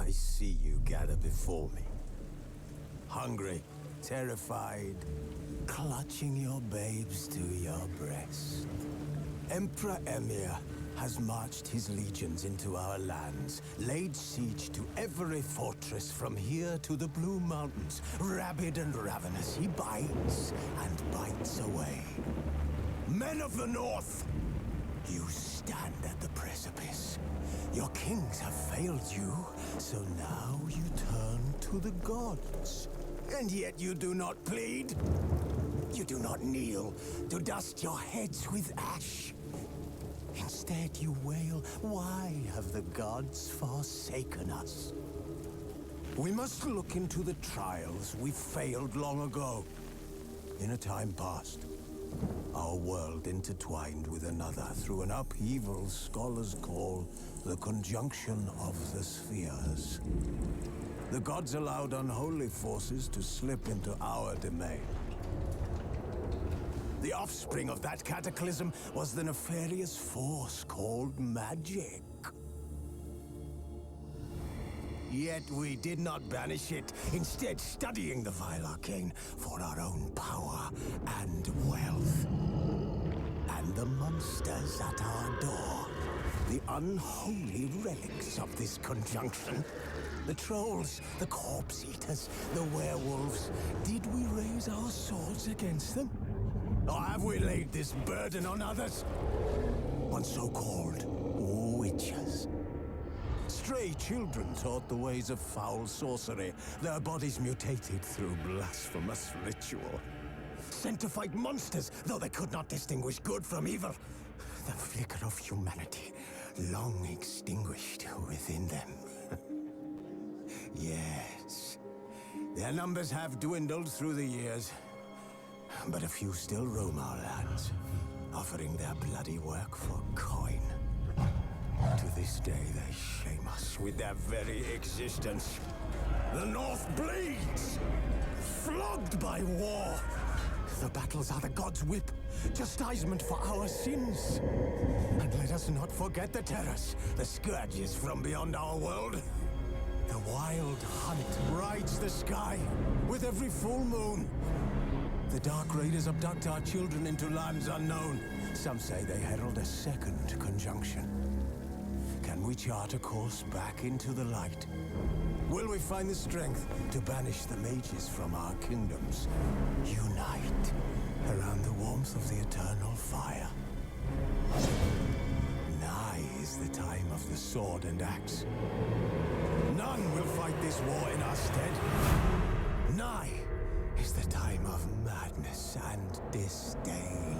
I see you gather before me. Hungry, terrified, clutching your babes to your breast. Emperor Emir has marched his legions into our lands, laid siege to every fortress from here to the Blue Mountains. Rabid and ravenous, he bites and bites away. Men of the North, you stand at the precipice. Your kings have failed you, so now you turn to the gods. And yet you do not plead. You do not kneel to dust your heads with ash. Instead you wail, why have the gods forsaken us? We must look into the trials we failed long ago. In a time past, our world intertwined with another through an upheaval scholars call the conjunction of the spheres. The gods allowed unholy forces to slip into our domain. The offspring of that cataclysm was the nefarious force called magic. Yet we did not banish it, instead studying the vile arcane for our own power and wealth. And the monsters at our door, the unholy relics of this conjunction. The trolls, the corpse eaters, the werewolves. Did we raise our swords against them? Or have we laid this burden on others? On so-called witches. Stray children taught the ways of foul sorcery, their bodies mutated through blasphemous ritual. Sent to fight monsters, though they could not distinguish good from evil. The flicker of humanity, long extinguished within them. Yes, their numbers have dwindled through the years, but a few still roam our lands, offering their bloody work for coin. To this day, they shame us with their very existence. The North bleeds, flogged by war. The battles are the gods' whip, chastisement for our sins. And let us not forget the terrors, the scourges from beyond our world. The wild hunt rides the sky with every full moon. The Dark Raiders abduct our children into lands unknown. Some say they herald a second conjunction. Can we chart a course back into the light? Will we find the strength to banish the mages from our kingdoms? Unite around the warmth of the eternal fire. Nigh is the time of the sword and axe. None will fight this war in our stead. Nigh is the time of madness and disdain.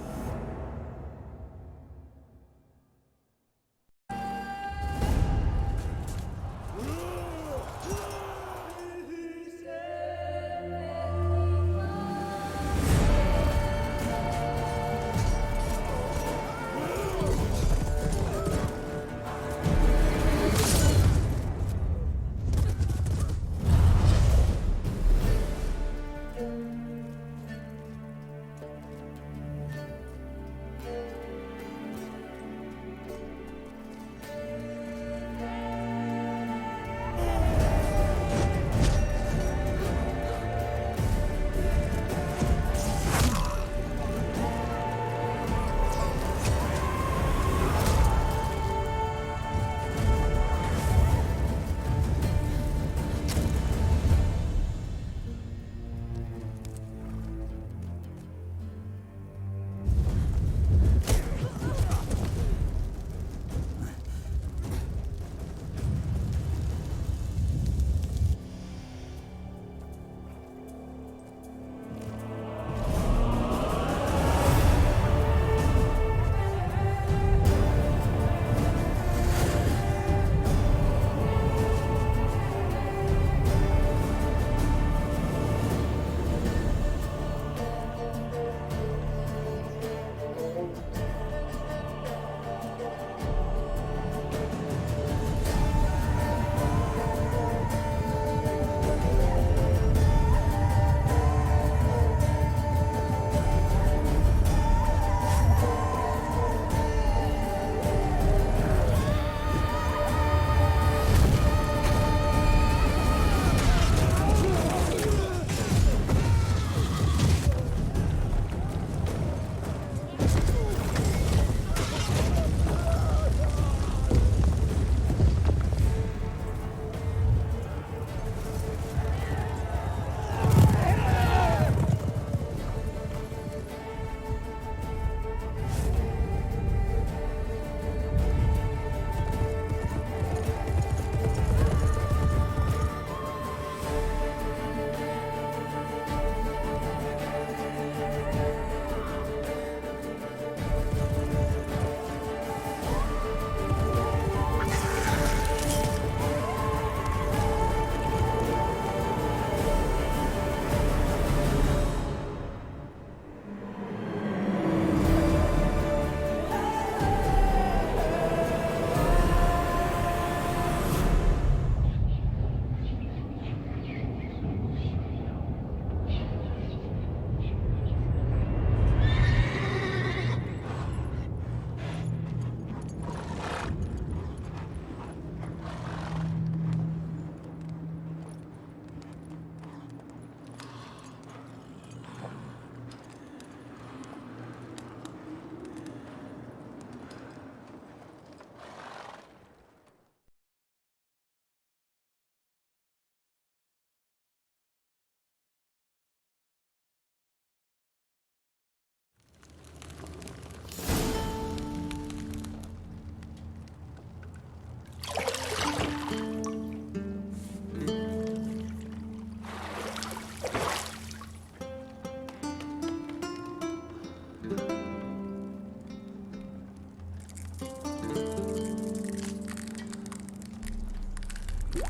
You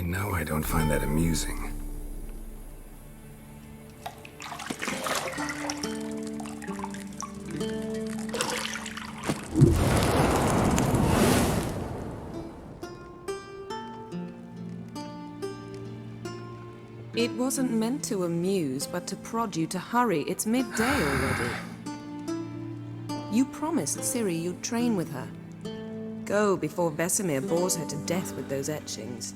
know I don't find that amusing. It wasn't meant to amuse, but to prod you to hurry. It's midday already. You promised Ciri you'd train with her. Go before Vesemir bores her to death with those etchings.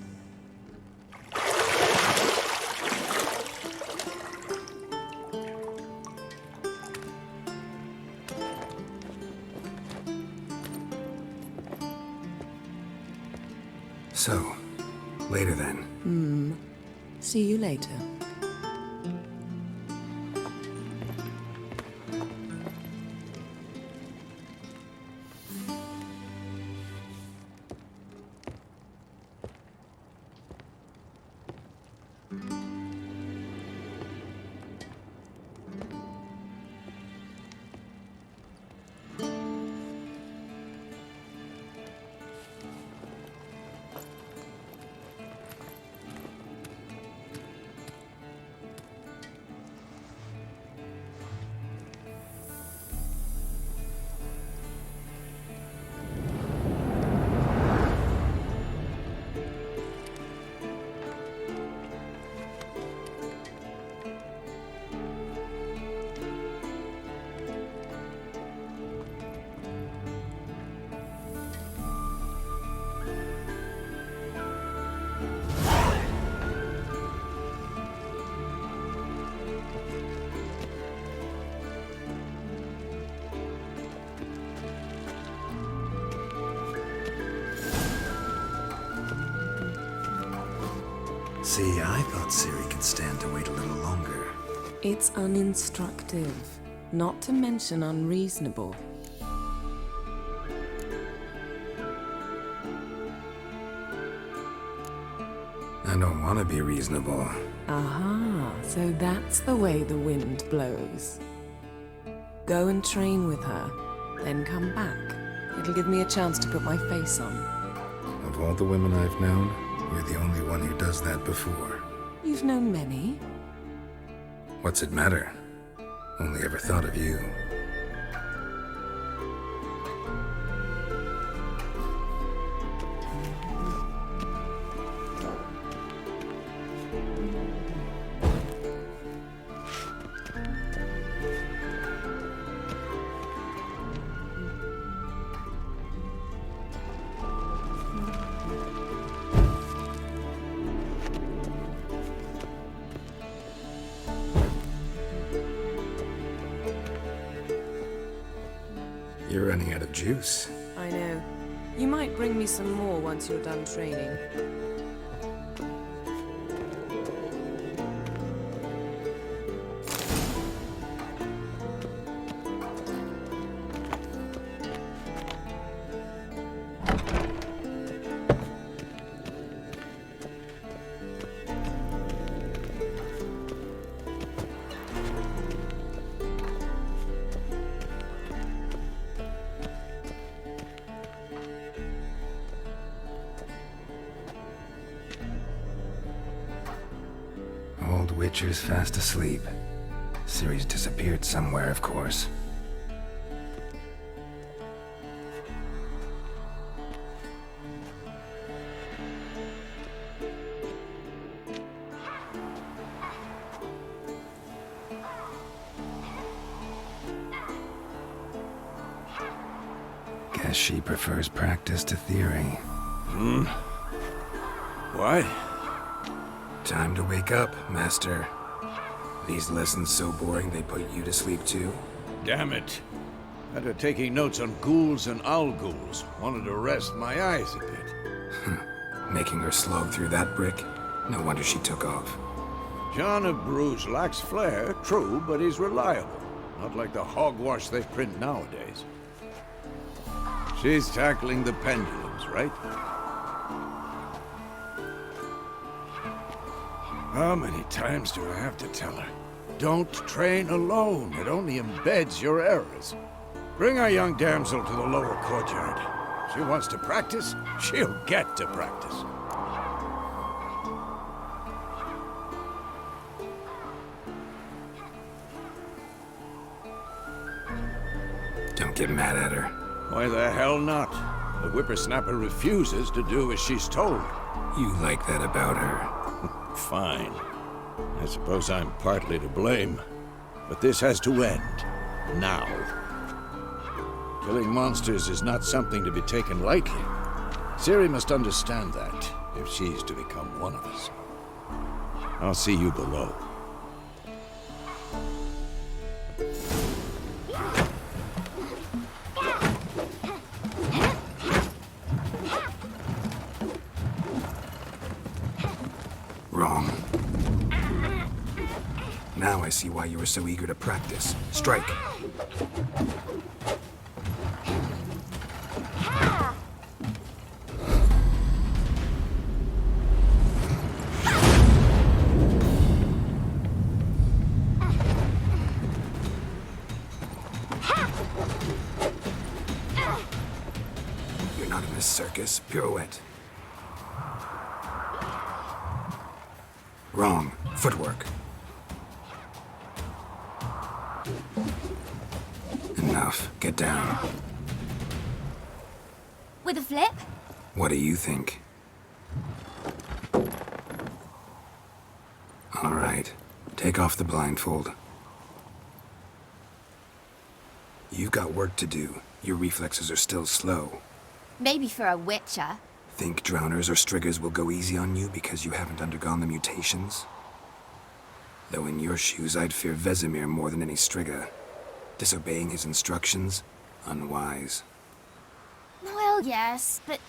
So, later then. See you later. See, I thought Ciri could stand to wait a little longer. It's uninstructive, not to mention unreasonable. I don't want to be reasonable. Aha, so that's the way the wind blows. Go and train with her, then come back. It'll give me a chance to put my face on. Of all the women I've known, you're the only one who does that before. You've known many. What's it matter? Only ever thought of you. You're running out of juice. I know. You might bring me some more once you're done training. Old Witcher's fast asleep. Ciri's disappeared somewhere, of course. Guess she prefers practice to theory. What? Time to wake up, Master. These lessons so boring they put you to sleep too? Damn it. After taking notes on ghouls and owl ghouls, wanted to rest my eyes a bit. Making her slog through that brick? No wonder she took off. John of Bruges lacks flair, true, but he's reliable. Not like the hogwash they print nowadays. She's tackling the pendulums, right? How many times do I have to tell her? Don't train alone. It only embeds your errors. Bring our young damsel to the lower courtyard. She wants to practice, she'll get to practice. Don't get mad at her. Why the hell not? The whippersnapper refuses to do as she's told. You like that about her. Fine. I suppose I'm partly to blame. But this has to end. Now. Killing monsters is not something to be taken lightly. Ciri must understand that, if she's to become one of us. I'll see you below. Wrong. Now I see why you were so eager to practice. Strike. You're not in this circus. Pirouette. Wrong. Footwork. Enough. Get down. With a flip? What do you think? All right. Take off the blindfold. You've got work to do. Your reflexes are still slow. Maybe for a witcher. Think drowners or striggers will go easy on you because you haven't undergone the mutations? Though in your shoes, I'd fear Vesemir more than any strigger. Disobeying his instructions? Unwise. Well, yes, but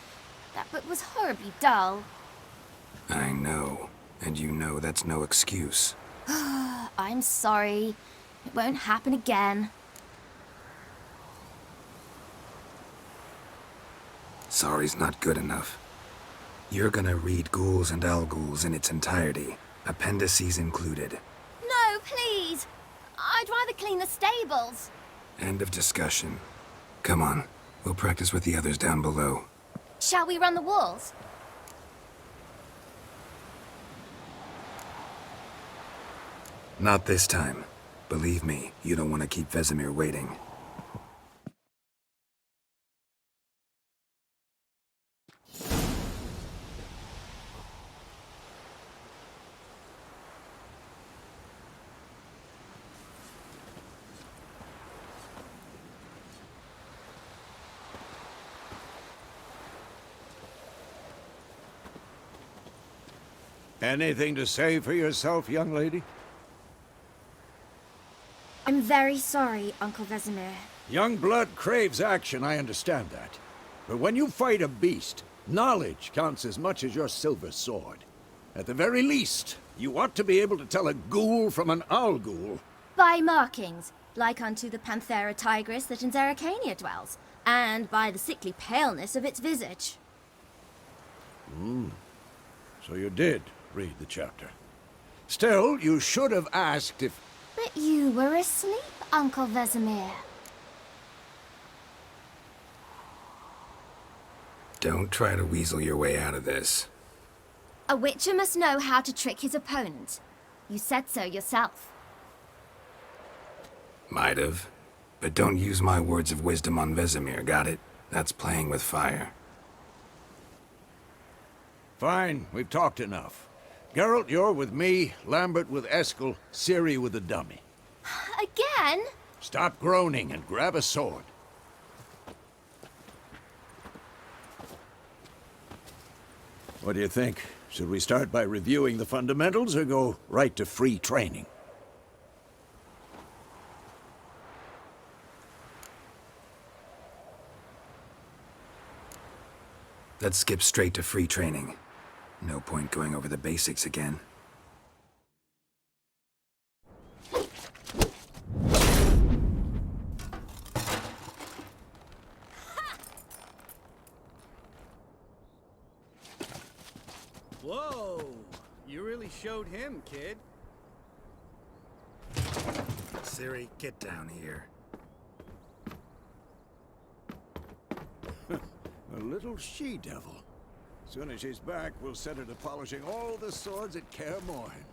that book was horribly dull. I know. And you know that's no excuse. I'm sorry. It won't happen again. Sorry's not good enough. You're gonna read Ghouls and Alghouls in its entirety, appendices included. No, please! I'd rather clean the stables. End of discussion. Come on, we'll practice with the others down below. Shall we run the walls? Not this time. Believe me, you don't want to keep Vesemir waiting. Anything to say for yourself, young lady? I'm very sorry, Uncle Vesemir. Young blood craves action, I understand that. But when you fight a beast, knowledge counts as much as your silver sword. At the very least, you ought to be able to tell a ghoul from an Alghoul. By markings, like unto the Panthera tigris that in Zerrikania dwells, and by the sickly paleness of its visage. So you did read the chapter. Still, you should have asked if... But you were asleep, Uncle Vesemir. Don't try to weasel your way out of this. A witcher must know how to trick his opponent. You said so yourself. Might have. But don't use my words of wisdom on Vesemir, got it? That's playing with fire. Fine, we've talked enough. Geralt, you're with me, Lambert with Eskel, Ciri with the dummy. Again? Stop groaning and grab a sword. What do you think? Should we start by reviewing the fundamentals or go right to free training? Let's skip straight to free training. No point going over the basics again. Whoa! You really showed him, kid. Ciri, get down here. A little she-devil. Soon as she's back, we'll set her to polishing all the swords at Kaer Morhen.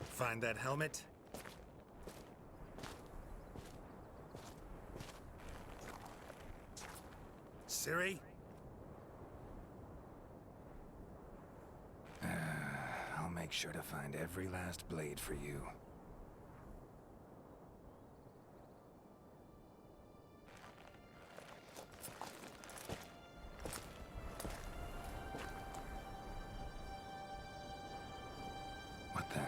Find that helmet? Ciri? I'll make sure to find every last blade for you. What the?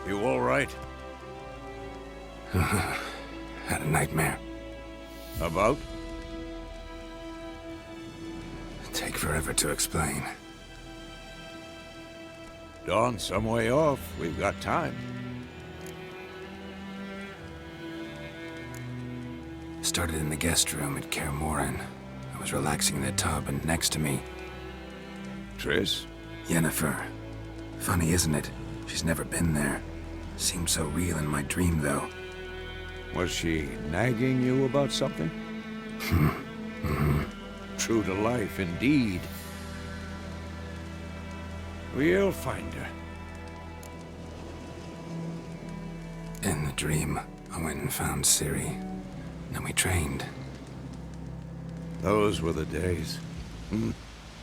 You all right? Had a nightmare. About? Take forever to explain. Dawn's some way off. We've got time. Started in the guest room at Kaer Morhen. I was relaxing in the tub, and next to me, Triss? Yennefer. Funny, isn't it? She's never been there. Seemed so real in my dream, though. Was she nagging you about something? True to life, indeed. We'll find her. In the dream, I went and found Ciri. Then we trained. Those were the days.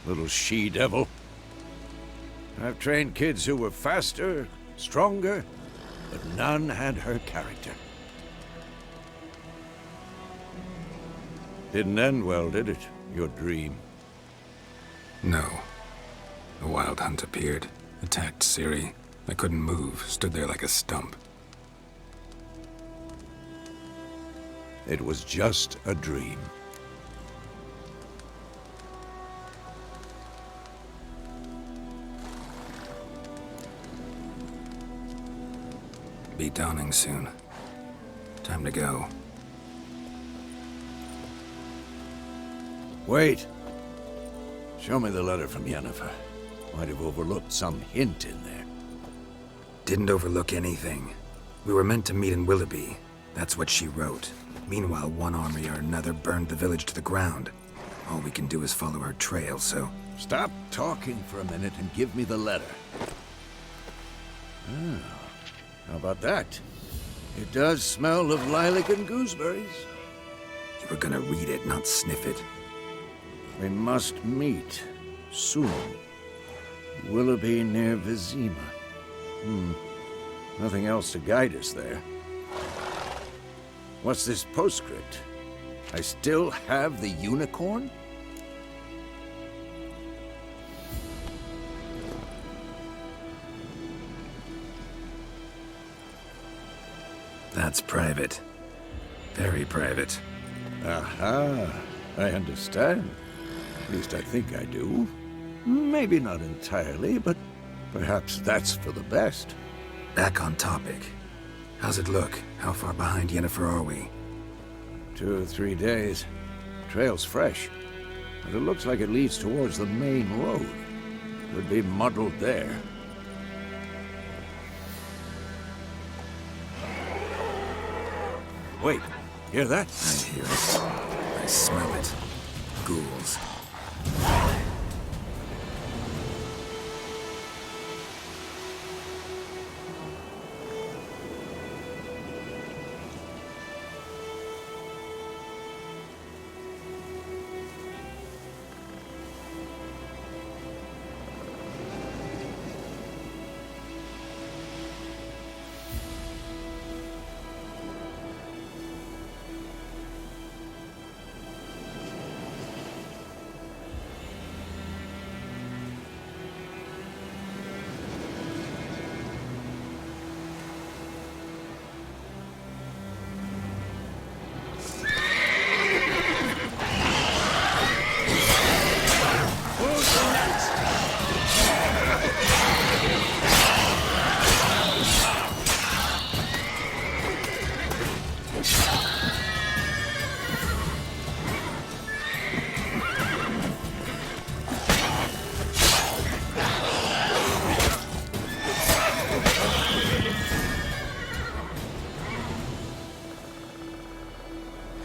Little she-devil. I've trained kids who were faster, stronger, but none had her character. Didn't end well, did it? Your dream? No. A wild hunt appeared, attacked Ciri. I couldn't move, stood there like a stump. It was just a dream. Be dawning soon. Time to go. Wait. Show me the letter from Yennefer. Might have overlooked some hint in there. Didn't overlook anything. We were meant to meet in Willoughby. That's what she wrote. Meanwhile, one army or another burned the village to the ground. All we can do is follow her trail, so... Stop talking for a minute and give me the letter. How about that? It does smell of lilac and gooseberries. You were gonna read it, not sniff it. We must meet soon. Willoughby near Vizima. Nothing else to guide us there. What's this postscript? I still have the unicorn? That's private. Very private. Aha, I understand. At least I think I do. Maybe not entirely, but perhaps that's for the best. Back on topic. How's it look? How far behind Yennefer are we? 2 or 3 days. Trail's fresh, but it looks like it leads towards the main road. Could be muddled there. Wait, hear that? I hear it. I smell it. Ghouls.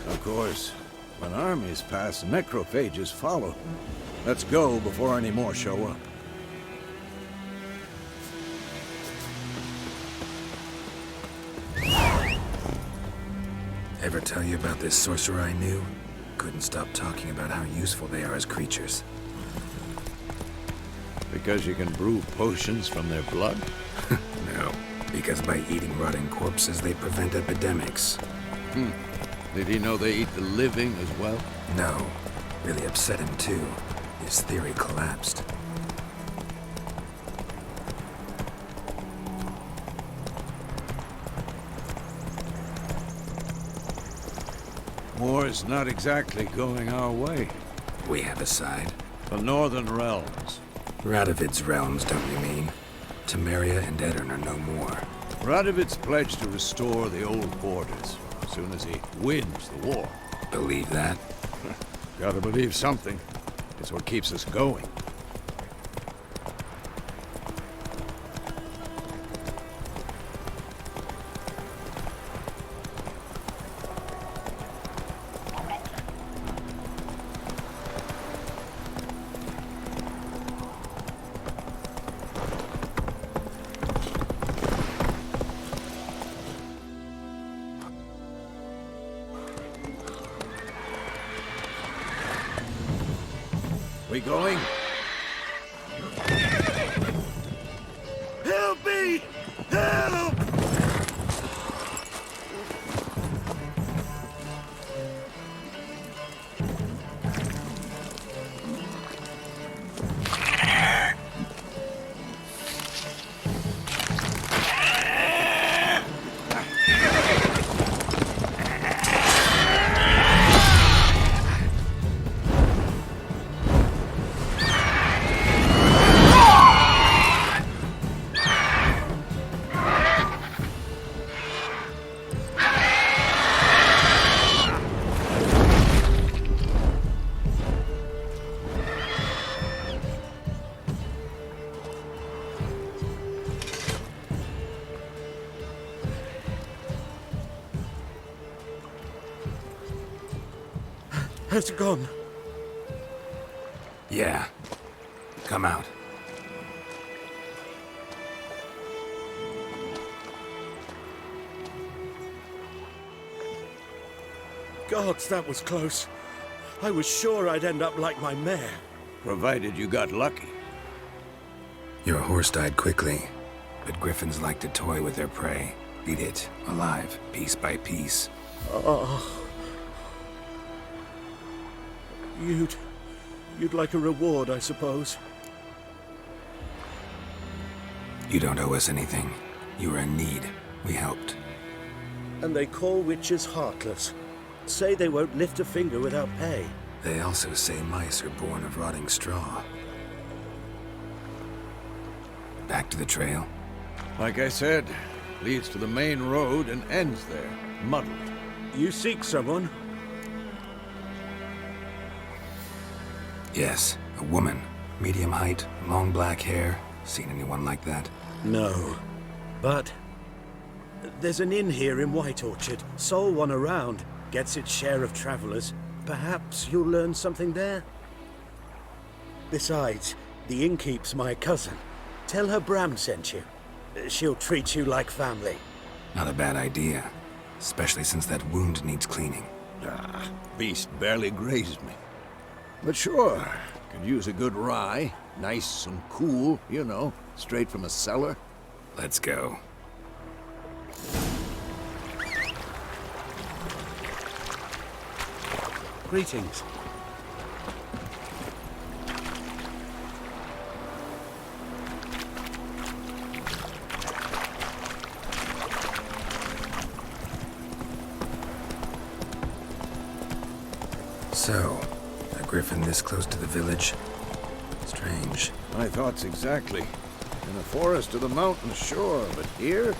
Of course, when armies pass, necrophages follow. Let's go before any more show up. Ever tell you about this sorcerer I knew? Couldn't stop talking about how useful they are as creatures. Because you can brew potions from their blood? No, because by eating rotting corpses, they prevent epidemics. Did he know they eat the living as well? No, really upset him too. His theory collapsed. War's not exactly going our way. We have a side. The Northern Realms. Radovid's realms, don't you mean? Temeria and Edirn are no more. Radovid's pledged to restore the old borders as soon as he wins the war. Believe that? Gotta believe something. It's what keeps us going. We going? Help me! Help! Has it gone? Yeah. Come out. Gods, that was close. I was sure I'd end up like my mare. Provided you got lucky. Your horse died quickly, but griffins like to toy with their prey. Eat it, alive, piece by piece. Oh. You'd like a reward, I suppose. You don't owe us anything. You were in need. We helped. And they call witches heartless. Say they won't lift a finger without pay. They also say mice are born of rotting straw. Back to the trail? Like I said, leads to the main road and ends there, muddled. You seek someone? Yes, a woman. Medium height, long black hair. Seen anyone like that? No. But There's an inn here in White Orchard. Sole one around. Gets its share of travellers. Perhaps you'll learn something there? Besides, the innkeep's my cousin. Tell her Bram sent you. She'll treat you like family. Not a bad idea. Especially since that wound needs cleaning. Beast barely grazed me. But sure, could use a good rye. Nice and cool, you know, straight from a cellar. Let's go. Greetings. So, a griffin this close to the village? Strange. My thoughts exactly. In the forest or the mountains, sure, but here?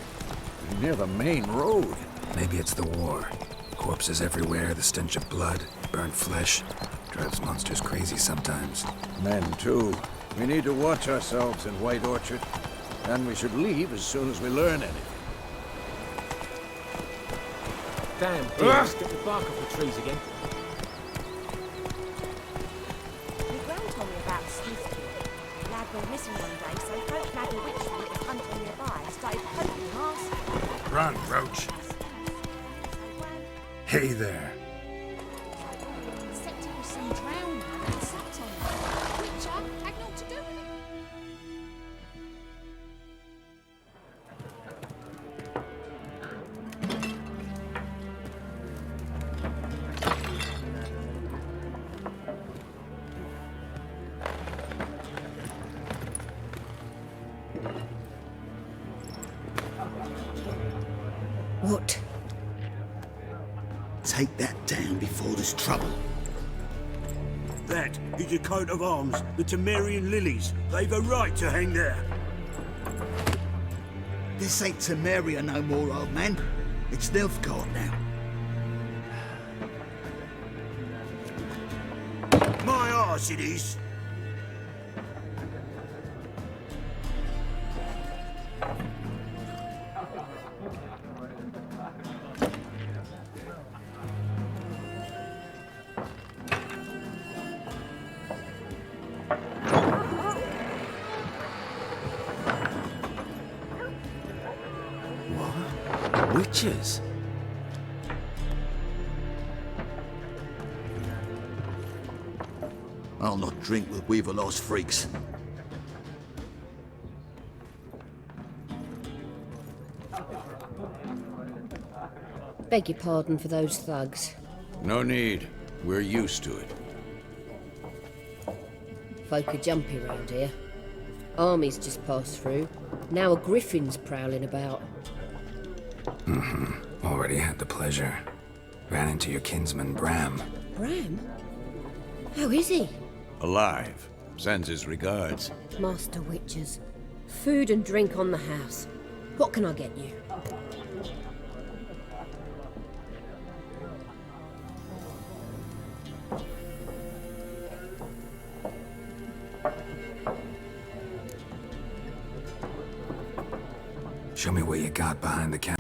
Near the main road. Maybe it's the war. Corpses everywhere, the stench of blood, burnt flesh. Drives monsters crazy sometimes. Men, too. We need to watch ourselves in White Orchard. And we should leave as soon as we learn anything. Damn deers, get the bark off the trees again. My gran told me about Sleuth. Lad went missing one day, so folk Maggie Witchman that was hunting nearby started poking him arse. Run, Roach. Hey there. Except it was some drowned man that sat on it. Witcher had naught to do with it. What? Take that down before there's trouble. That is a coat of arms, the Temerian lilies. They've a right to hang there. This ain't Temeria no more, old man. It's Nilfgaard now. My arse it is. Witches? I'll not drink with Weaverlaw's freaks. Beg your pardon for those thugs. No need. We're used to it. Folk are jumpy round here. Armies just passed through. Now a griffin's prowling about. Already had the pleasure. Ran into your kinsman, Bram. Bram? How is he? Alive. Sends his regards. Master Witchers. Food and drink on the house. What can I get you? Show me what you got behind the counter.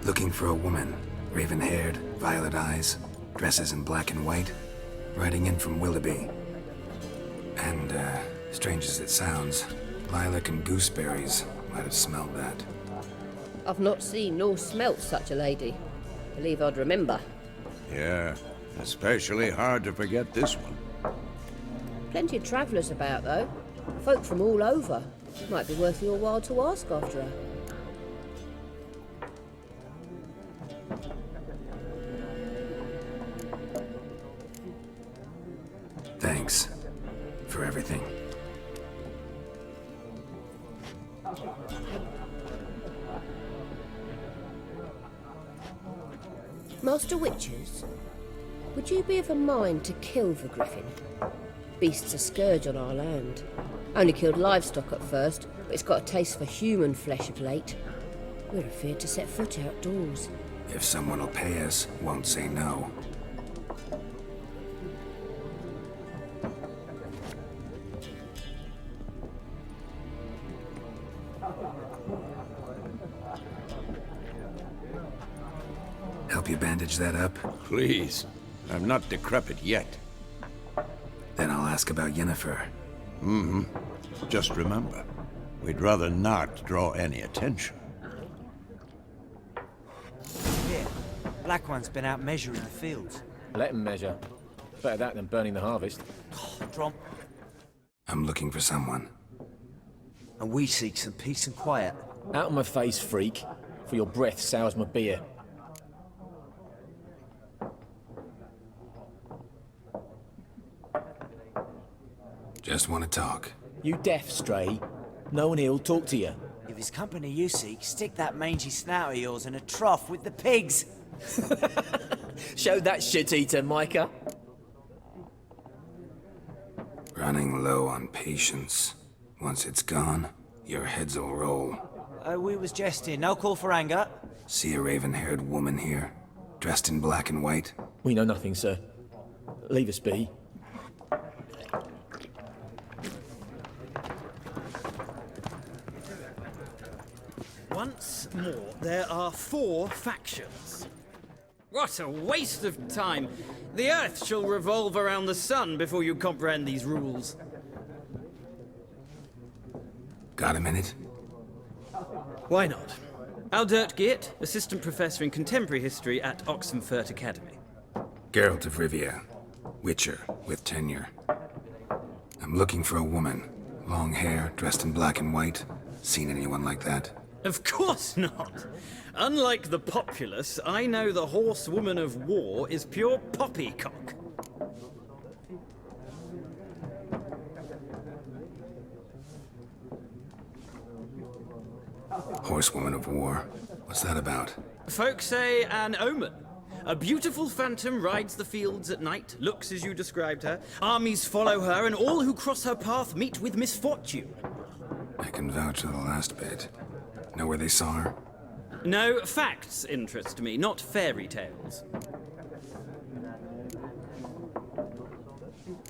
Looking for a woman. Raven-haired, violet eyes, dresses in black and white. Riding in from Willoughby. And, strange as it sounds, lilac and gooseberries might have smelled that. I've not seen nor smelt such a lady. Believe I'd remember. Yeah, especially hard to forget this one. Plenty of travellers about, though. Folk from all over. Might be worth your while to ask after her. Thanks for everything. Master Witchers, would you be of a mind to kill the griffin? Beast's a scourge on our land. Only killed livestock at first, but it's got a taste for human flesh of late. We're afeard to set foot outdoors. If someone will pay us, won't say no. Help you bandage that up? Please. I'm not decrepit yet. Then I'll ask about Yennefer. Just remember, we'd rather not draw any attention. Here, Black One's been out measuring the fields. Let him measure. Better that than burning the harvest. Drom. I'm looking for someone. And we seek some peace and quiet. Out of my face, freak. For your breath sours my beer. Just want to talk. You deaf, Stray? No one here'll talk to you. If it's company you seek, stick that mangy snout of yours in a trough with the pigs. Show that shit-eater, Micah. Running low on patience. Once it's gone, your heads'll roll. We was jesting. No call for anger. See a raven-haired woman here, dressed in black and white? We know nothing, sir. Leave us be. Once more, there are 4 factions. What a waste of time! The Earth shall revolve around the sun before you comprehend these rules. Got a minute? Why not? Aldert Geert, Assistant Professor in Contemporary History at Oxenfurt Academy. Geralt of Rivia, Witcher with tenure. I'm looking for a woman. Long hair, dressed in black and white. Seen anyone like that? Of course not! Unlike the populace, I know the horsewoman of war is pure poppycock. Horsewoman of war? What's that about? Folk say an omen. A beautiful phantom rides the fields at night, looks as you described her. Armies follow her, and all who cross her path meet with misfortune. I can vouch for the last bit. Know where they saw her? No, facts interest me, not fairy tales.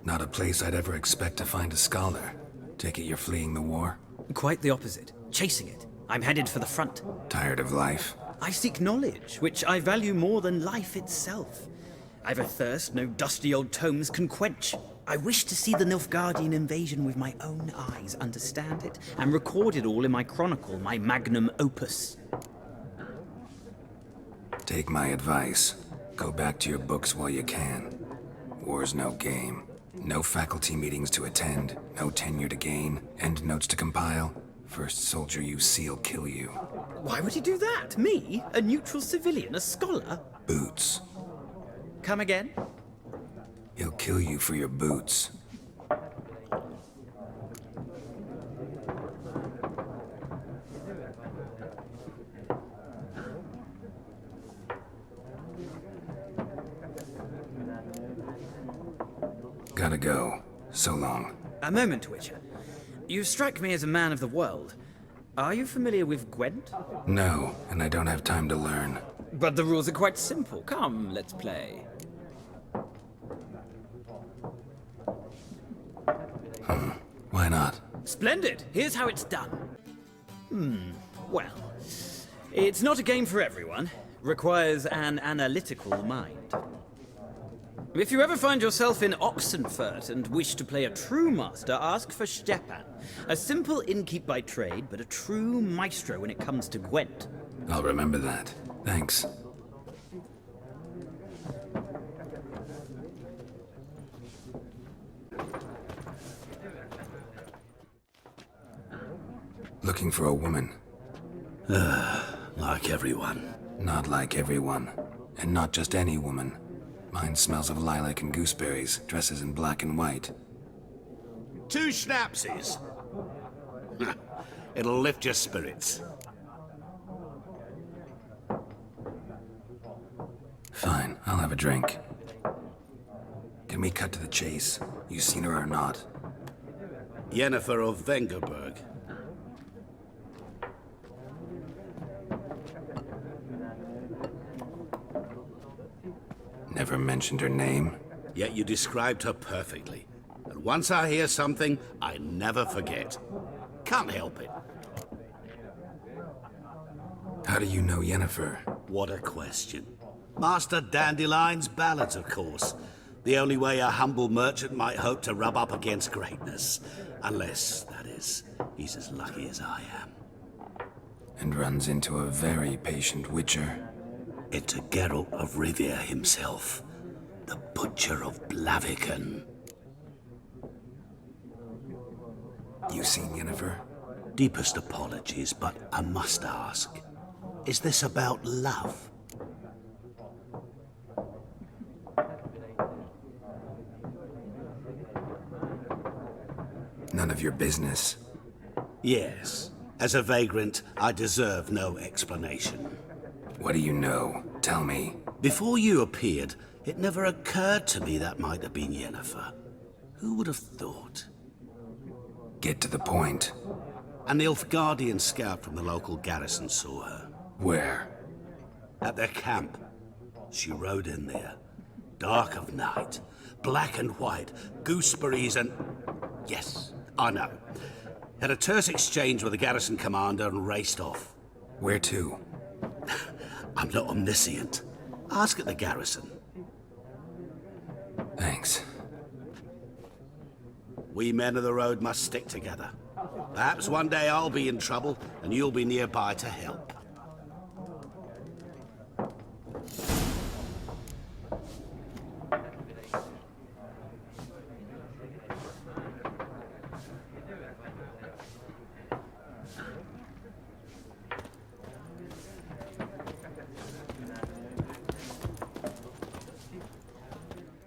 Not a place I'd ever expect to find a scholar. Take it you're fleeing the war? Quite the opposite. Chasing it. I'm headed for the front. Tired of life? I seek knowledge, which I value more than life itself. I've a thirst no dusty old tomes can quench. I wish to see the Nilfgaardian invasion with my own eyes, understand it, and record it all in my chronicle, my magnum opus. Take my advice. Go back to your books while you can. War's no game. No faculty meetings to attend, no tenure to gain, end notes to compile. First soldier you see'll kill you. Why would he do that? Me? A neutral civilian? A scholar? Boots. Come again? He'll kill you for your boots. Gotta go. So long. A moment, Witcher. You strike me as a man of the world. Are you familiar with Gwent? No, and I don't have time to learn. But the rules are quite simple. Come, let's play. Why not? Splendid. Here's how it's done. Well, it's not a game for everyone. Requires an analytical mind. If you ever find yourself in Oxenfurt and wish to play a true master, ask for Stepan. A simple innkeep by trade, but a true maestro when it comes to Gwent. I'll remember that. Thanks. Looking for a woman. Like everyone. Not like everyone. And not just any woman. Mine smells of lilac and gooseberries, dresses in black and white. 2 schnapsies. It'll lift your spirits. Fine, I'll have a drink. Can we cut to the chase? You seen her or not? Yennefer of Vengerberg. Never mentioned her name. Yet you described her perfectly. And once I hear something, I never forget. Can't help it. How do you know Yennefer? What a question. Master Dandelion's ballads, of course. The only way a humble merchant might hope to rub up against greatness. Unless, that is, he's as lucky as I am. And runs into a very patient witcher. Into Geralt of Rivia himself. The Butcher of Blaviken. You seen Yennefer? Deepest apologies, but I must ask. Is this about love? None of your business. Yes. As a vagrant, I deserve no explanation. What do you know? Tell me. Before you appeared, it never occurred to me that might have been Yennefer. Who would have thought? Get to the point. A Nilfgaardian scout from the local garrison saw her. Where? At their camp. She rode in there. Dark of night. Black and white. Gooseberries and... Yes, I know. Had a terse exchange with the garrison commander and raced off. Where to? I'm not omniscient. Ask at the garrison. Thanks. We men of the road must stick together. Perhaps one day I'll be in trouble and you'll be nearby to help.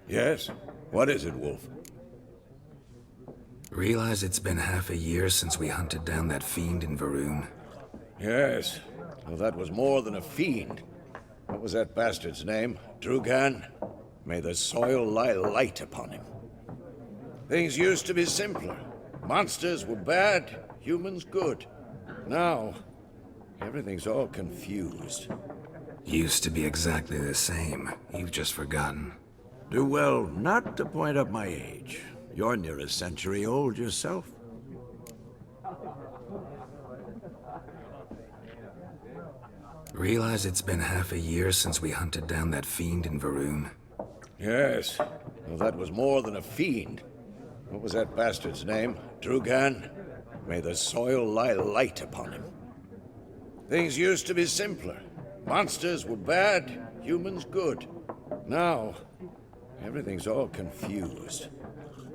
Yes? What is it, Wolf? Realize it's been half a year since we hunted down that fiend in Varun? Yes. Well, that was more than a fiend. What was that bastard's name? Drugan? May the soil lie light upon him. Things used to be simpler. Monsters were bad, humans good. Now, everything's all confused. Used to be exactly the same. You've just forgotten. Do well not to point up my age. You're near a century old yourself. Realize it's been half a year since we hunted down that fiend in Varun? Yes. Well, that was more than a fiend. What was that bastard's name? Drugan? May the soil lie light upon him. Things used to be simpler. Monsters were bad, humans good. Now, everything's all confused.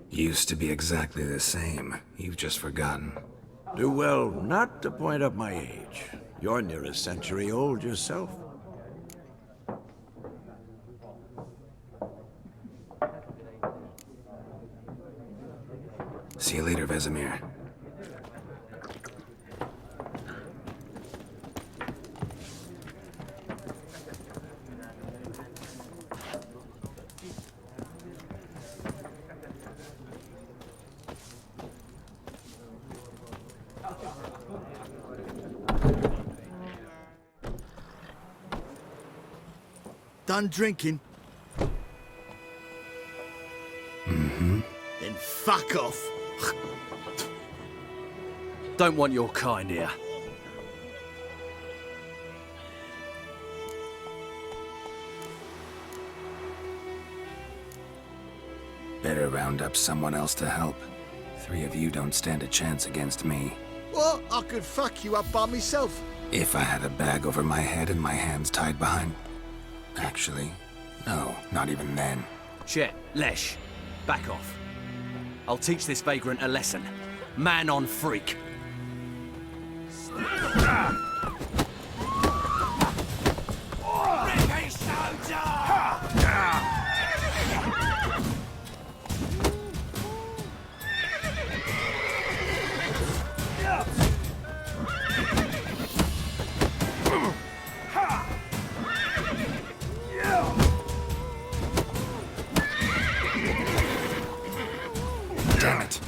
Used to be exactly the same. You've just forgotten. Do well not to point up my age. You're near a century old yourself. See you later, Vesemir. Done drinking? Mm-hmm. Then fuck off. Don't want your kind here. Better round up someone else to help. 3 of you don't stand a chance against me. What? I could fuck you up by myself. If I had a bag over my head and my hands tied behind... Actually, no, not even then. Shit, Lesh, back off. I'll teach this vagrant a lesson. Man on freak. Damn it.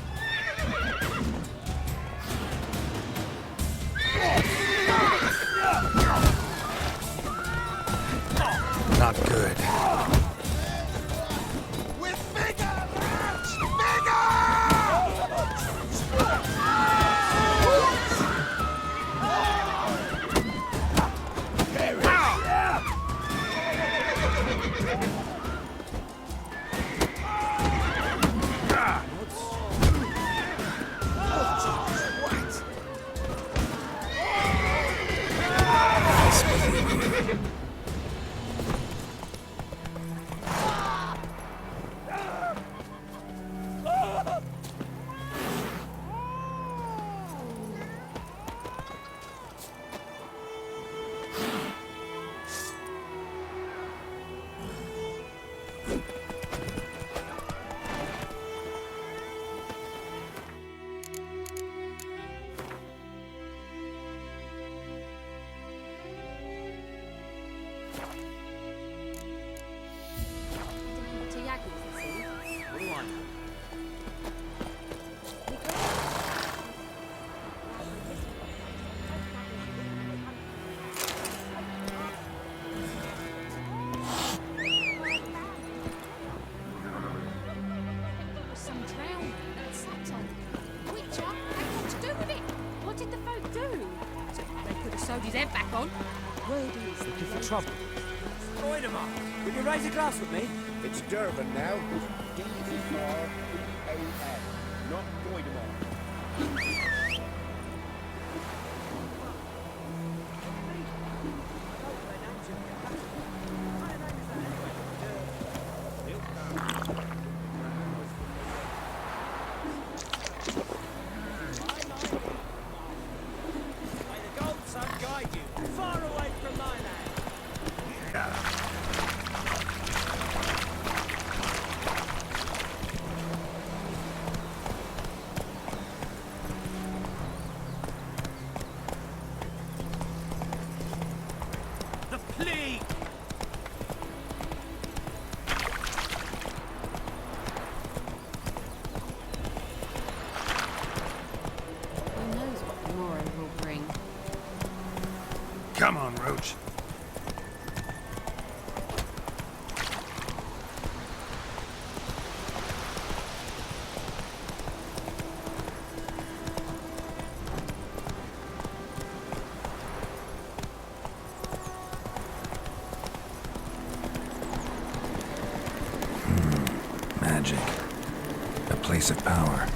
do. They could have sewed his head back on. Word is Looking for trouble. Voidemar, will you raise a glass with me? It's Durban now. D-E-R-B-A-N, not Voidemar. Come on, Roach. Magic. A place of power.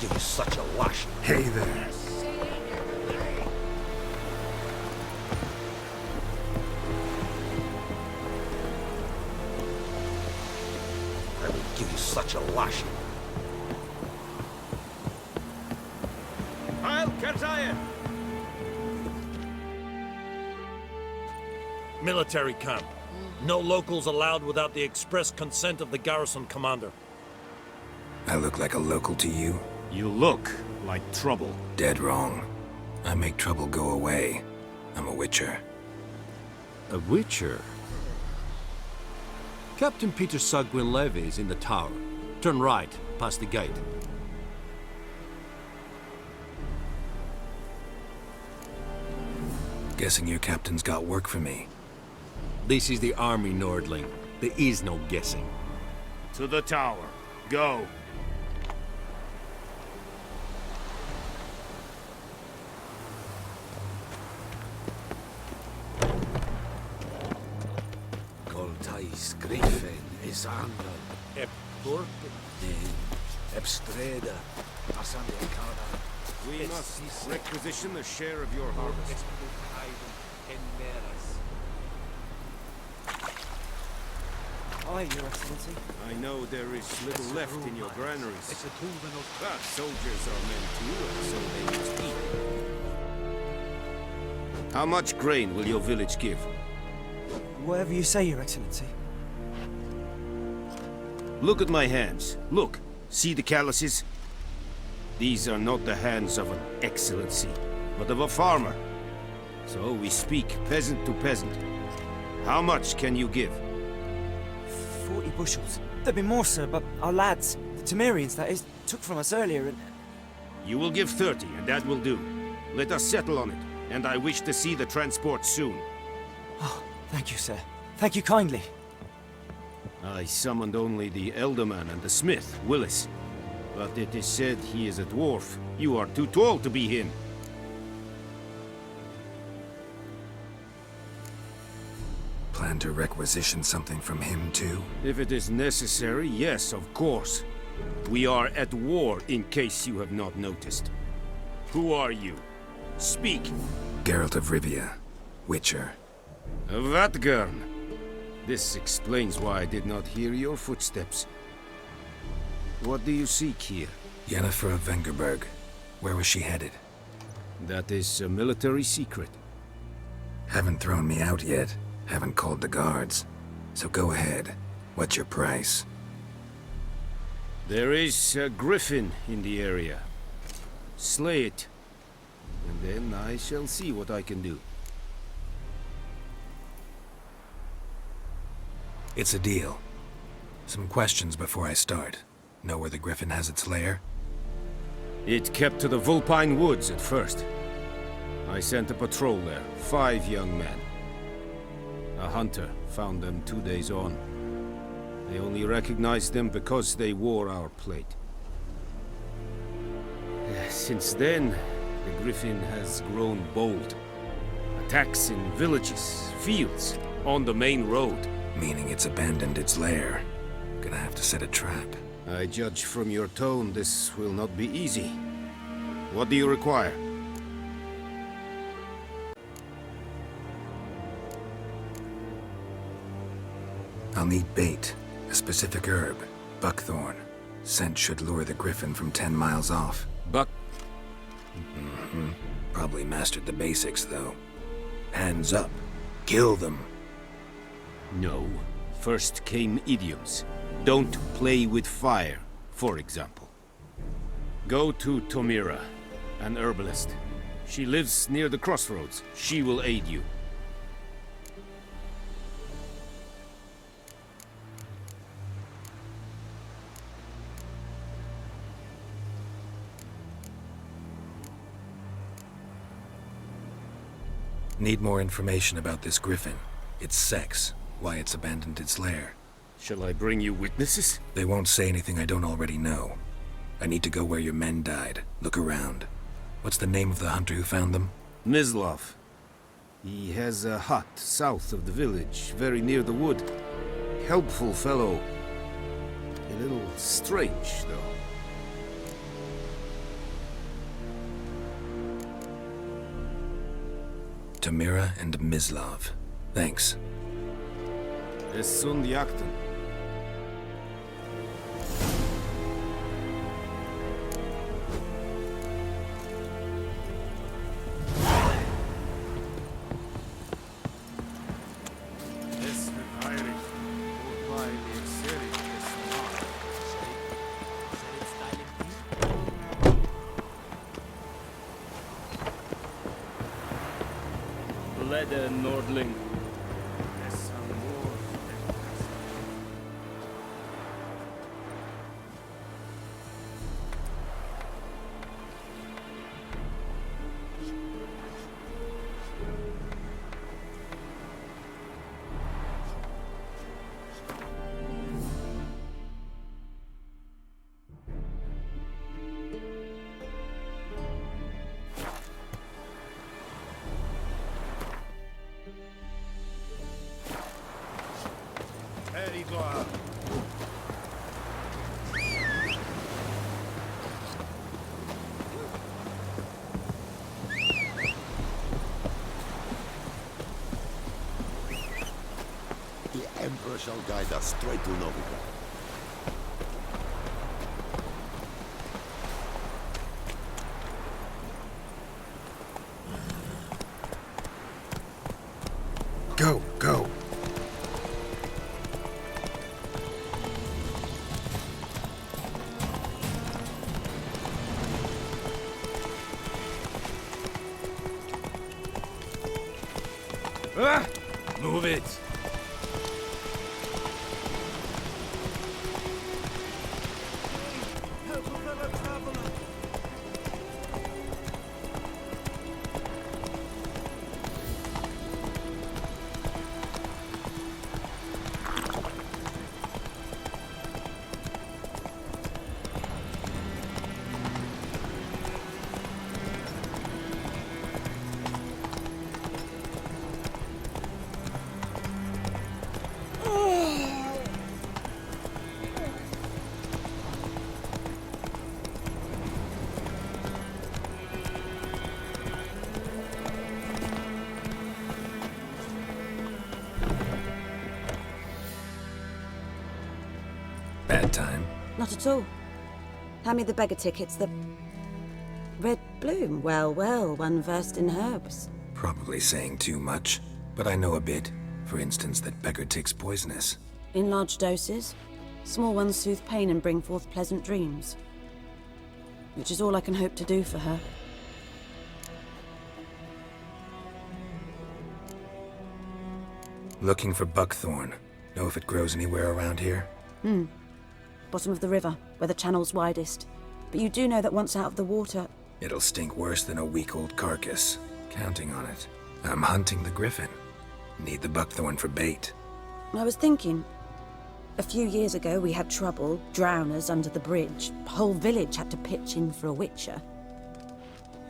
Give you such a lash. Hey there. I will give you such a lashing. Heil Kerzayen! Military camp. No locals allowed without the express consent of the garrison commander. I look like a local to you? You look like trouble. Dead wrong. I make trouble go away. I'm a witcher. A witcher? Captain Peter Sugwin Levy is in the tower. Turn right, past the gate. Guessing your captain's got work for me. This is the army, Nordling. There is no guessing. To the tower. Go. Goltais Griffin is Angle. Ep Turk. Ebstreda. Asamekana. We must requisition a share of your harvest. Aye, Your Excellency. I know there is little left in your granaries. But soldiers are men too, and so they must eat. How much grain will your village give? Whatever you say, Your Excellency. Look at my hands. Look. See the calluses? These are not the hands of an excellency, but of a farmer. So we speak peasant to peasant. How much can you give? 40 bushels. There'd be more, sir, but our lads, the Temerians, that is, took from us earlier and... You will give 30, and that will do. Let us settle on it, and I wish to see the transport soon. Oh, thank you, sir. Thank you kindly. I summoned only the Elderman and the smith, Willis. But it is said he is a dwarf. You are too tall to be him. Plan to requisition something from him, too? If it is necessary, yes, of course. We are at war, in case you have not noticed. Who are you? Speak. Geralt of Rivia, Witcher. Vatgern. This explains why I did not hear your footsteps. What do you seek here? Yennefer of Vengerberg. Where was she headed? That is a military secret. Haven't thrown me out yet. Haven't called the guards. So go ahead. What's your price? There is a griffin in the area. Slay it. And then I shall see what I can do. It's a deal. Some questions before I start. Know where the griffin has its lair? It kept to the Vulpine Woods at first. I sent a patrol there, 5 young men. A hunter found them 2 days on. They only recognized them because they wore our plate. Since then, the griffin has grown bold. Attacks in villages, fields, on the main road. Meaning it's abandoned its lair. Gonna have to set a trap. I judge from your tone this will not be easy. What do you require? I'll need bait, a specific herb, buckthorn. Scent should lure the griffin from 10 miles off. Buck? Probably mastered the basics, though. Hands up. Kill them. No. First came idioms. Don't play with fire, for example. Go to Tomira, an herbalist. She lives near the crossroads. She will aid you. Need more information about this griffin. Its sex, why it's abandoned its lair. Shall I bring you witnesses? They won't say anything I don't already know. I need to go where your men died. Look around. What's the name of the hunter who found them? Mislav. He has a hut south of the village, very near the wood. Helpful fellow. A little strange, though. Tomira and Mislav. Thanks. Es sunt jakten. Leder Nordling. The Emperor shall guide us straight to Novigrad. Go, go. Move it! Not at all. Hand me the beggar tickets, the... Red bloom. Well, well, one versed in herbs. Probably saying too much, but I know a bit. For instance, that beggar tick's poisonous. In large doses. Small ones soothe pain and bring forth pleasant dreams. Which is all I can hope to do for her. Looking for buckthorn. Know if it grows anywhere around here? Bottom of the river, where the channel's widest. But you do know that once out of the water... It'll stink worse than a week-old carcass. Counting on it. I'm hunting the griffin. Need the buckthorn for bait. I was thinking... A few years ago we had trouble, drowners under the bridge. Whole village had to pitch in for a witcher.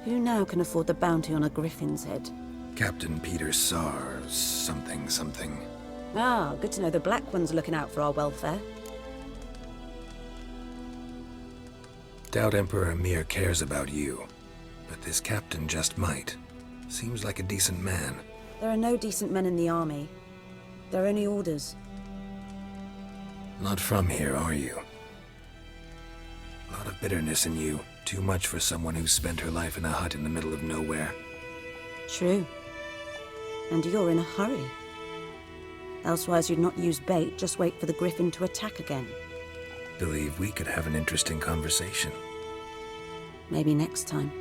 Who now can afford the bounty on a griffin's head? Captain Peter Sars, something. Ah, good to know the Black One's looking out for our welfare. Doubt Emperor Emir cares about you, but this captain just might. Seems like a decent man. There are no decent men in the army. They're only orders. Not from here, are you? A lot of bitterness in you. Too much for someone who's spent her life in a hut in the middle of nowhere. True. And you're in a hurry. Elsewise you'd not use bait, just wait for the griffin to attack again. Believe we could have an interesting conversation. Maybe next time.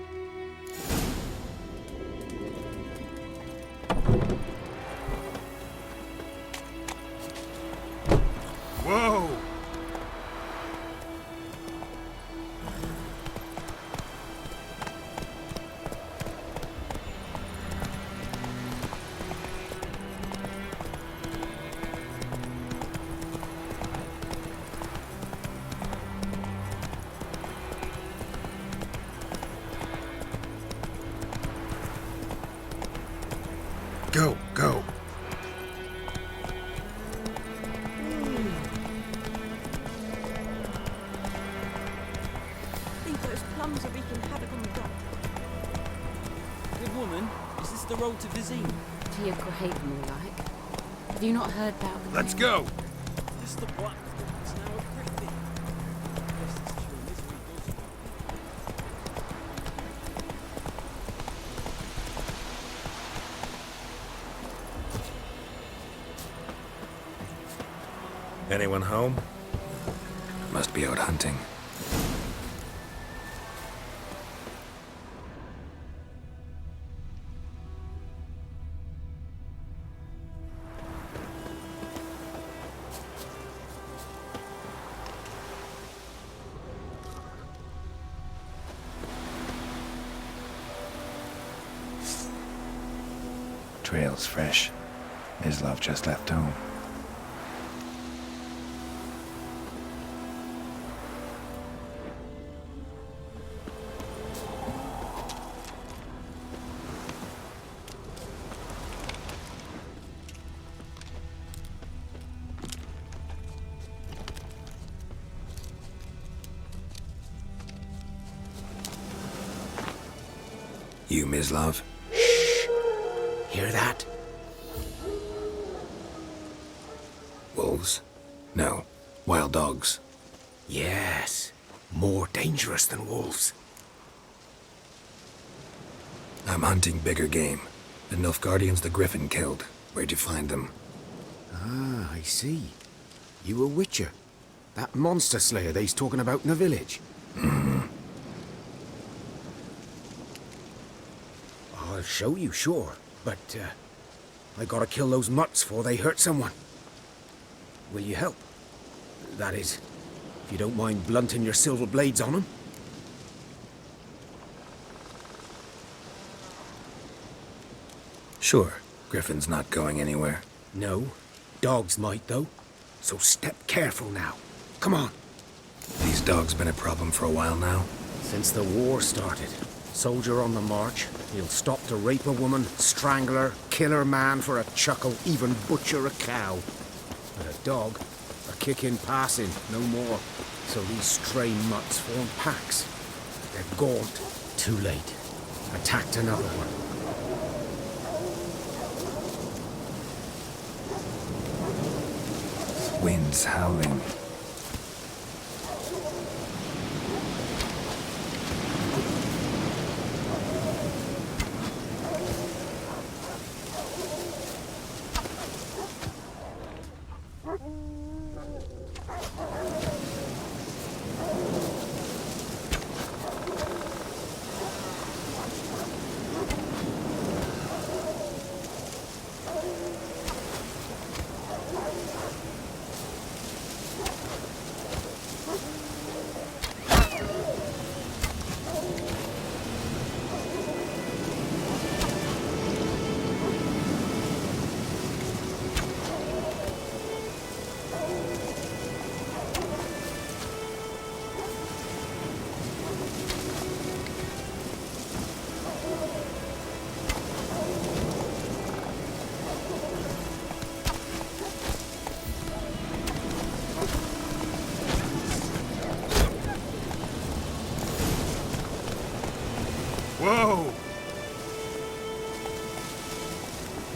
Whoa! Go! I think those plums are wreaking havoc on the dock. Good woman, is this the road to Vizine? To your grave, more like. Have you not heard about the... Let's go! Yes, the black is now a griffin. Yes, it's true. Misery goes Anyone home? Must be out hunting. Trail's fresh. Mislav just left home. You, Mislav? Hear that? Wolves? No. Wild dogs. Yes. More dangerous than wolves. I'm hunting bigger game. The Nilfgaardians the Griffin killed. Where'd you find them? Ah, I see. You a witcher. That monster slayer they's talking about in the village. I'll show you, sure. But, I gotta kill those mutts before they hurt someone. Will you help? That is, if you don't mind blunting your silver blades on them. Sure. Griffin's not going anywhere. No. Dogs might, though. So step careful now. Come on. These dogs been a problem for a while now? Since the war started. Soldier on the march. He'll stop to rape a woman, strangle her, kill her man for a chuckle, even butcher a cow. But a dog, a kick in passing, no more. So these stray mutts form packs. They're gaunt. Too late. Attacked another one. Wind's howling.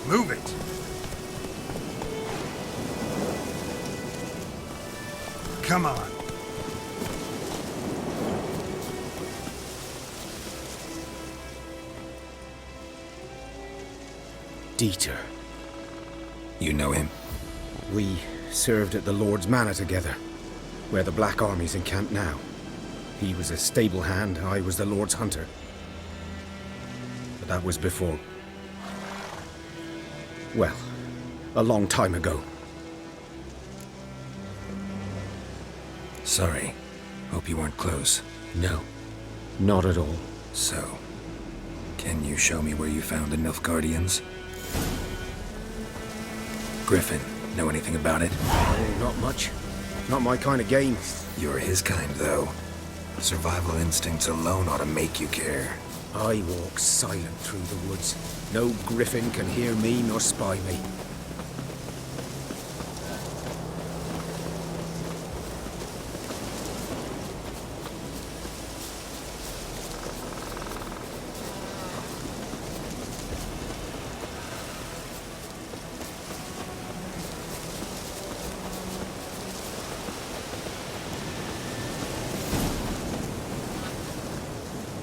Move it! Come on. Dieter. You know him? We served at the Lord's Manor together, where the Black Army's encamped now. He was a stable hand, I was the Lord's hunter. But that was before... well, a long time ago. Sorry. Hope you weren't close. No, not at all. So, can you show me where you found the Nilfgaardians? Griffin, know anything about it? Oh, not much. Not my kind of game. You're his kind, though. Survival instincts alone ought to make you care. I walk silent through the woods. No griffin can hear me nor spy me.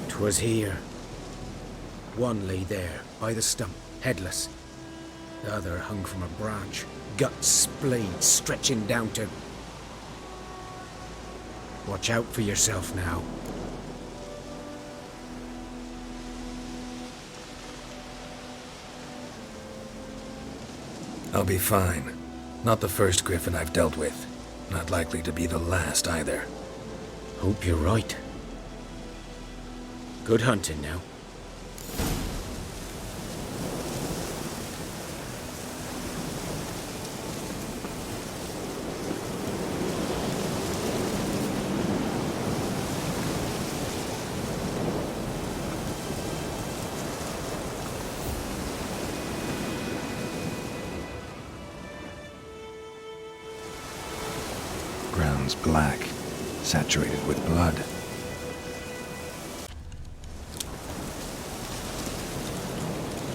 'Twas here. One lay there, by the stump, headless. The other hung from a branch, guts splayed, stretching down to... Watch out for yourself now. I'll be fine. Not the first griffin I've dealt with. Not likely to be the last either. Hope you're right. Good hunting now. Ground's black, saturated with blood.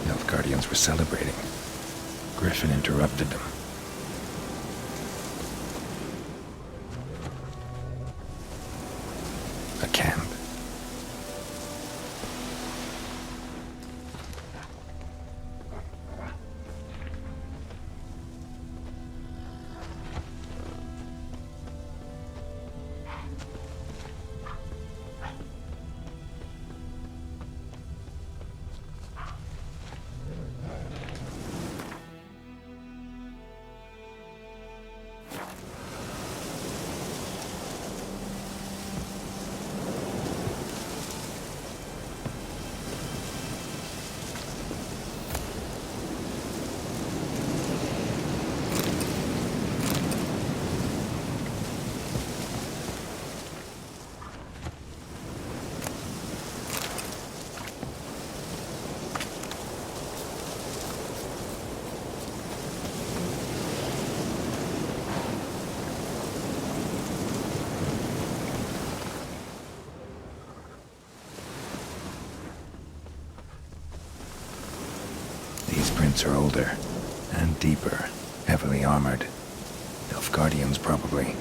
Nilfgaardians were celebrating. Griffin interrupted them. A camp. These prints are older and deeper, heavily armored. Nilfgaardians, probably.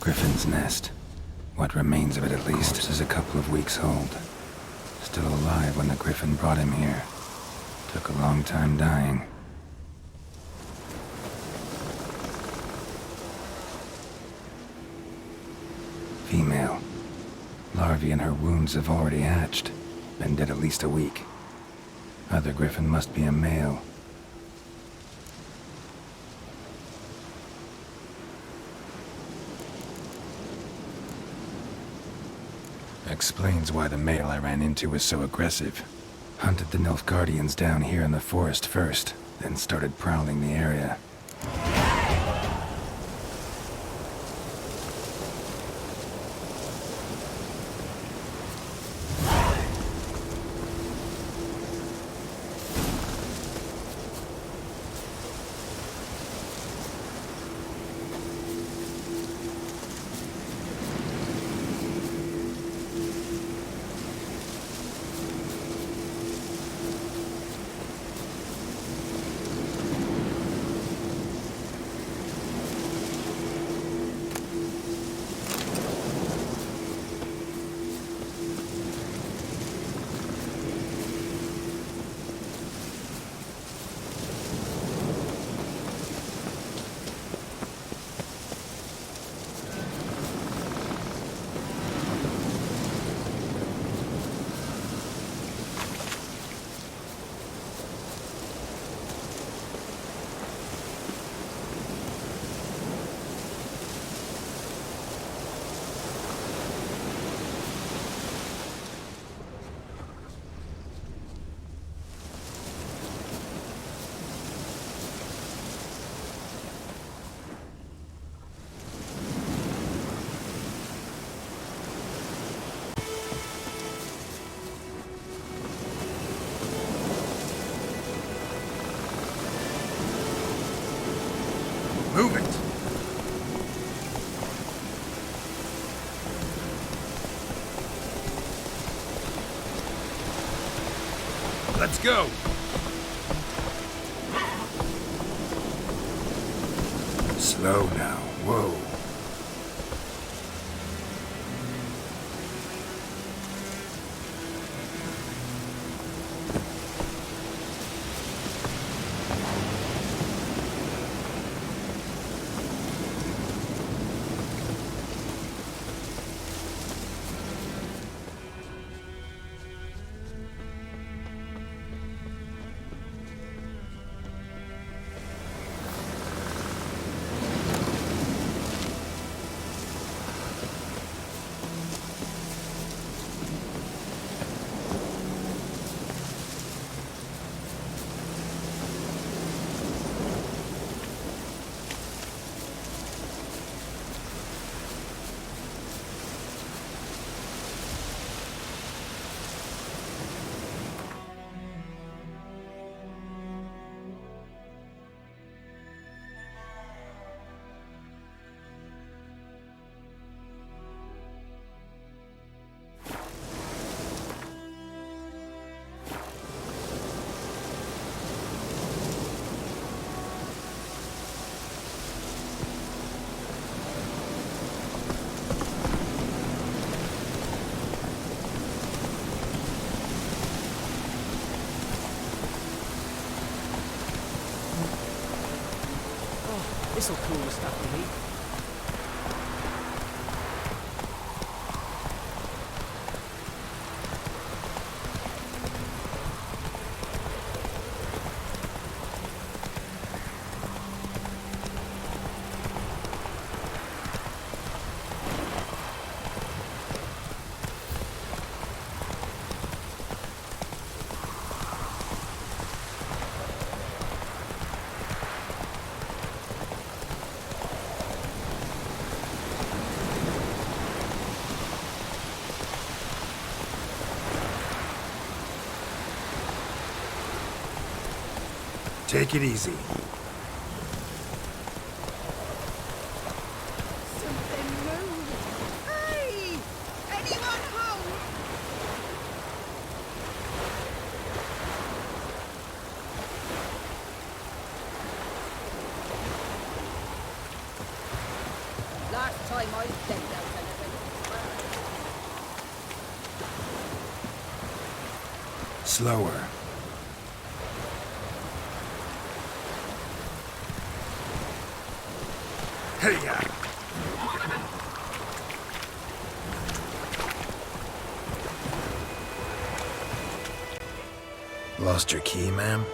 Griffin's nest. What remains of it, at least, is a couple of weeks old. Still alive when the Griffin brought him here. Took a long time dying. Female. Larvae in her wounds have already hatched. Been dead at least a week. Other Griffin must be a male. Explains why the male I ran into was so aggressive. Hunted the Nilfgaardians down here in the forest first, then started prowling the area. Move it! Let's go! Slow now. Whoa. This'll cool the stuff we need. Take it easy. Something moved. Hey! Anyone home? Last Time I bend out Slower. Hey-ya! Lost your key, ma'am?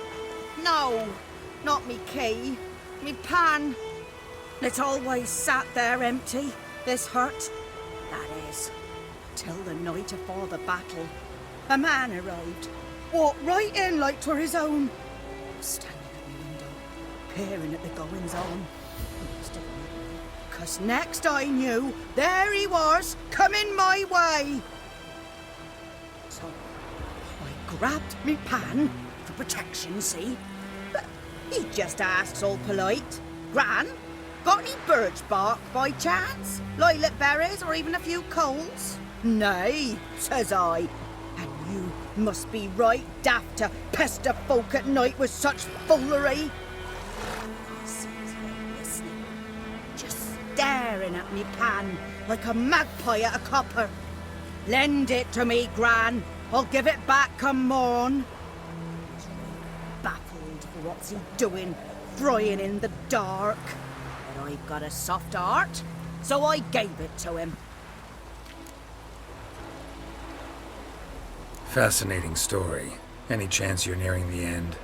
No, not me key. Me pan. It's always sat there empty, this hut. That is, till the night afore the battle. A man arrived, walked right in like 'twere his own. Standing at the window, peering at the goings-on. Cause next I knew, there he was, coming my way. So I grabbed me pan for protection, see? But he just asks all polite, Gran, got any birch bark by chance? Lilac berries or even a few coals? Nay, says I. And you must be right daft to pester folk at night with such foolery. I sees him listening, just staring at me pan like a magpie at a copper. Lend it to me, Gran. I'll give it back come morn. He's baffled for what's he doing, frying in the dark. But I've got a soft heart, so I gave it to him. Fascinating story. Any chance you're nearing the end?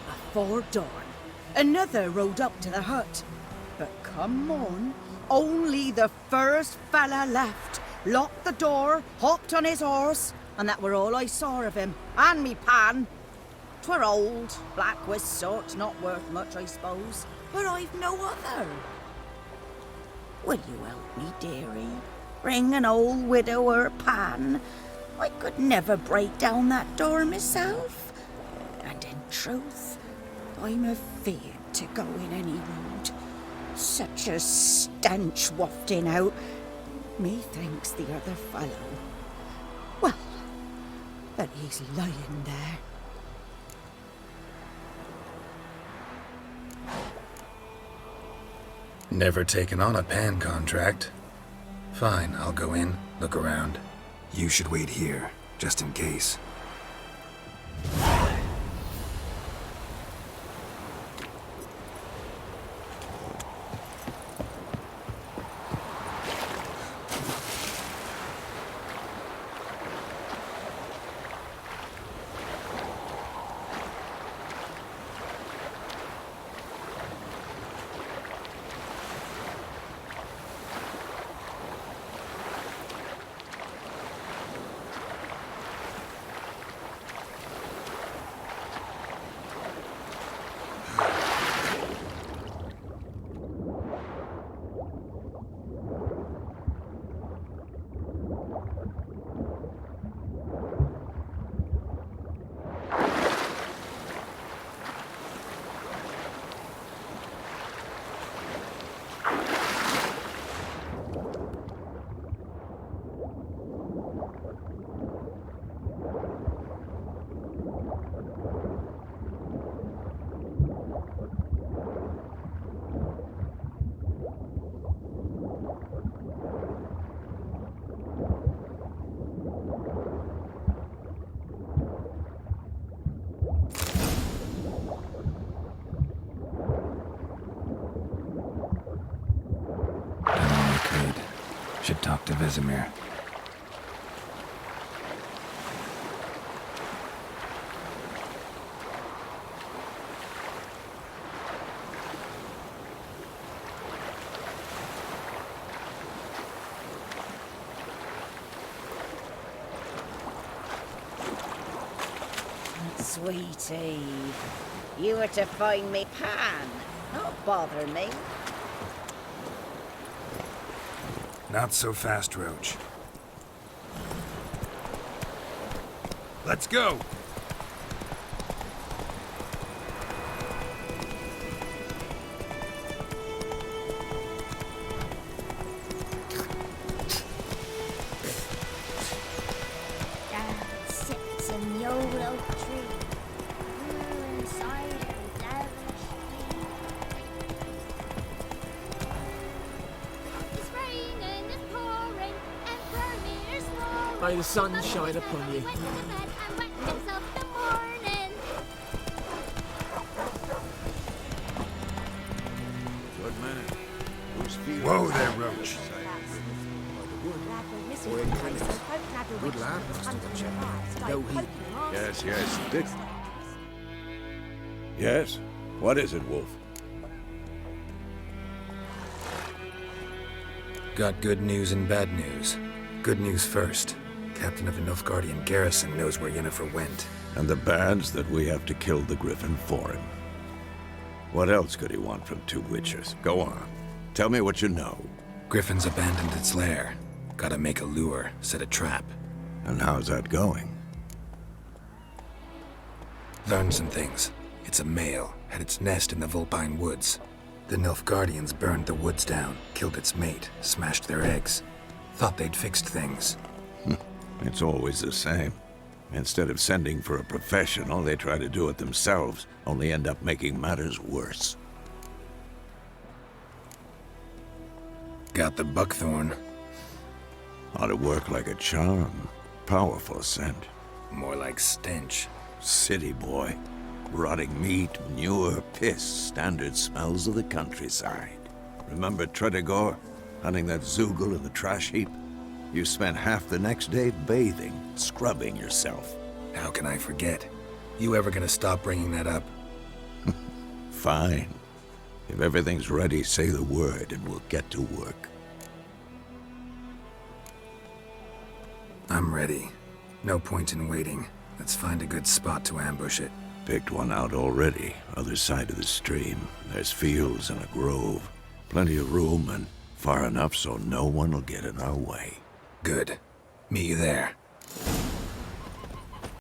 Before dawn, another rode up to the hut. But come on, only the first fella left. Locked the door, hopped on his horse, and that were all I saw of him, and me pan. 'Twere old, black with sort, not worth much, I suppose, but I've no other. Will you help me, dearie? Bring an old widower pan. I could never break down that door myself. And in truth, I'm afeard to go in any road. Such a stench wafting out. Methinks the other fellow. Well, but he's lying there. Never taken on a pan contract. Fine, I'll go in, look around. You should wait here, just in case. Should talk to Vesemir. Sweetie, you were to find me pan, not bother me. Not so fast, Roach. Let's go! Dad sits in the old oak tree. We're inside her devilish tree. May the sun shine upon you. Good man. Who's feeling? Whoa there, Roach. Good lad. No heat. Yes, yes. Dick. Yes? What is it, Wolf? Got good news and bad news. Good news first. Captain of the Nilfgaardian garrison knows where Yennefer went. And the bad's that we have to kill the Griffin for him. What else could he want from two witchers? Go on. Tell me what you know. Griffin's abandoned its lair. Gotta make a lure, set a trap. And how's that going? Learned some things. It's a male, had its nest in the Vulpine Woods. The Nilfgaardians burned the woods down, killed its mate, smashed their eggs. Thought they'd fixed things. It's always the same. Instead of sending for a professional, they try to do it themselves, only end up making matters worse. Got the buckthorn. Ought to work like a charm. Powerful scent. More like stench. City boy. Rotting meat, manure, piss, standard smells of the countryside. Remember Tredegor? Hunting that Zoogle in the trash heap? You spent half the next day bathing, scrubbing yourself. How can I forget? You ever gonna stop bringing that up? Fine. If everything's ready, say the word and we'll get to work. I'm ready. No point in waiting. Let's find a good spot to ambush it. Picked one out already, other side of the stream. There's fields and a grove. Plenty of room and far enough so no one will get in our way. Good. Meet you there.